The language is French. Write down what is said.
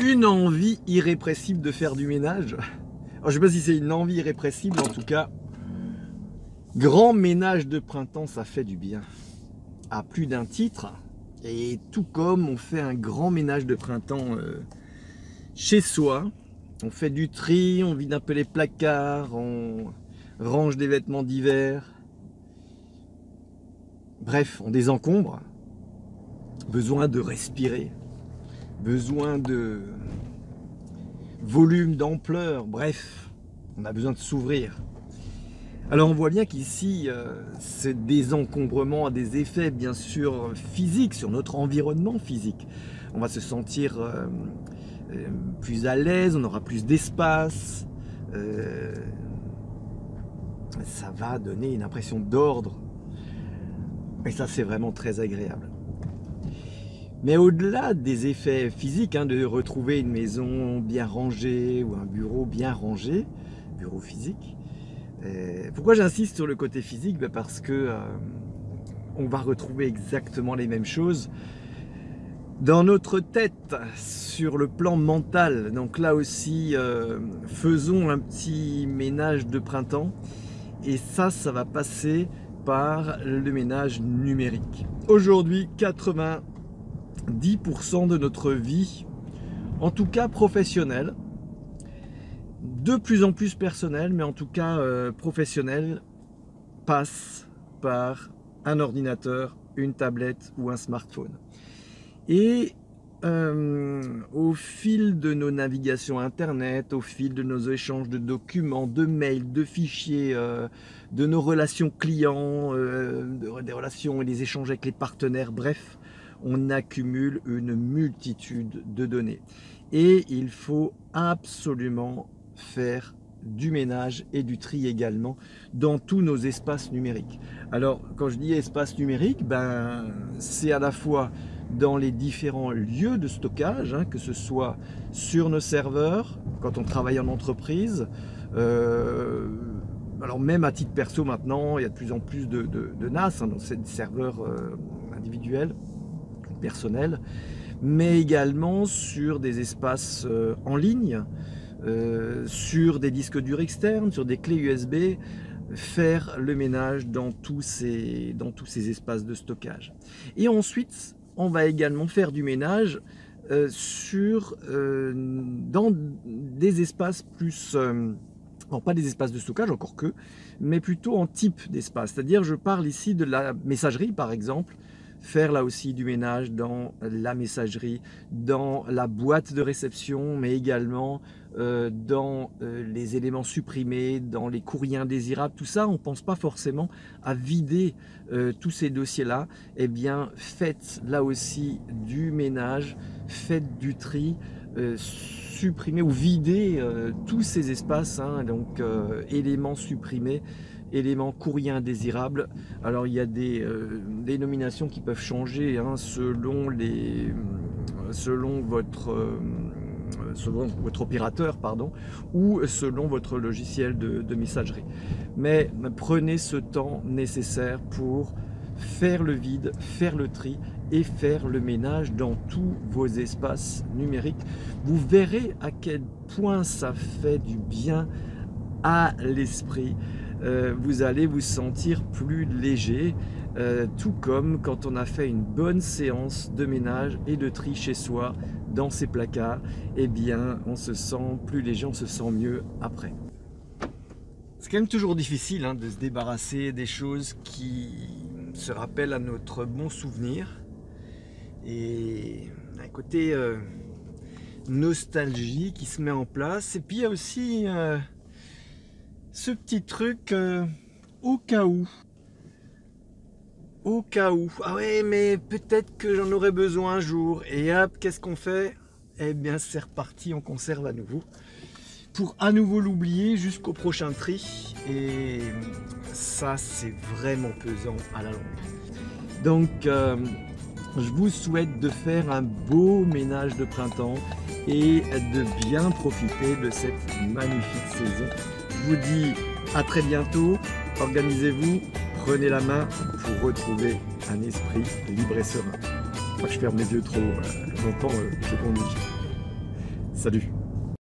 une envie irrépressible de faire du ménage. Alors, je ne sais pas si c'est une envie irrépressible, en tout cas, grand ménage de printemps, ça fait du bien. À plus d'un titre. Et tout comme on fait un grand ménage de printemps chez soi, on fait du tri, on vide un peu les placards, on range des vêtements d'hiver. Bref, on désencombre. Besoin de respirer. Besoin de volume, d'ampleur. Bref, on a besoin de s'ouvrir. Alors on voit bien qu'ici, ce désencombrement a des effets bien sûr physiques sur notre environnement physique. On va se sentir plus à l'aise, on aura plus d'espace. Ça va donner une impression d'ordre. Et ça, c'est vraiment très agréable. Mais au-delà des effets physiques, de retrouver une maison bien rangée ou un bureau bien rangé, bureau physique, pourquoi j'insiste sur le côté physique? Parce que on va retrouver exactement les mêmes choses dans notre tête, sur le plan mental. Donc là aussi, faisons un petit ménage de printemps. Et ça va passer par le ménage numérique. Aujourd'hui, 90% de notre vie, en tout cas professionnelle, de plus en plus personnelle, mais en tout cas professionnelle, passe par un ordinateur, une tablette ou un smartphone. Et au fil de nos navigations internet, au fil de nos échanges de documents, de mails, de fichiers, de nos relations clients, des relations et des échanges avec les partenaires, bref, on accumule une multitude de données. Et il faut absolument faire du ménage et du tri également dans tous nos espaces numériques. Alors quand je dis espace numérique, c'est à la fois dans les différents lieux de stockage, que ce soit sur nos serveurs, quand on travaille en entreprise, alors même à titre perso maintenant, il y a de plus en plus de NAS, donc c'est des serveurs individuels, personnels, mais également sur des espaces en ligne, sur des disques durs externes, sur des clés USB, faire le ménage dans tous ces espaces de stockage. Et ensuite, on va également faire du ménage dans des espaces plus... non, pas des espaces de stockage, encore que, mais plutôt en type d'espace. C'est-à-dire, je parle ici de la messagerie, par exemple, faire là aussi du ménage dans la messagerie, dans la boîte de réception, mais également dans les éléments supprimés, dans les courriers indésirables, tout ça, on ne pense pas forcément à vider tous ces dossiers-là. Eh bien, faites là aussi du ménage, faites du tri, supprimer ou vider tous ces espaces, donc éléments supprimés, éléments courriers indésirables. Alors il y a des dénominations qui peuvent changer selon votre opérateur, ou selon votre logiciel de messagerie. Mais prenez ce temps nécessaire pour faire le vide, faire le tri et faire le ménage dans tous vos espaces numériques. Vous verrez à quel point ça fait du bien à l'esprit. Vous allez vous sentir plus léger, tout comme quand on a fait une bonne séance de ménage et de tri chez soi dans ses placards, eh bien on se sent plus léger, on se sent mieux après. C'est quand même toujours difficile de se débarrasser des choses qui se rappellent à notre bon souvenir, et un côté nostalgie qui se met en place. Et puis il y a aussi ce petit truc au cas où. Au cas où. Ah ouais, mais peut-être que j'en aurais besoin un jour. Et hop, qu'est-ce qu'on fait? Eh bien, c'est reparti, on conserve à nouveau. Pour à nouveau l'oublier jusqu'au prochain tri. Et ça, c'est vraiment pesant à la longue. Donc, je vous souhaite de faire un beau ménage de printemps et de bien profiter de cette magnifique saison. Je vous dis à très bientôt, organisez-vous, prenez la main pour retrouver un esprit libre et serein. Moi je ferme les yeux trop longtemps, je conduis. Salut!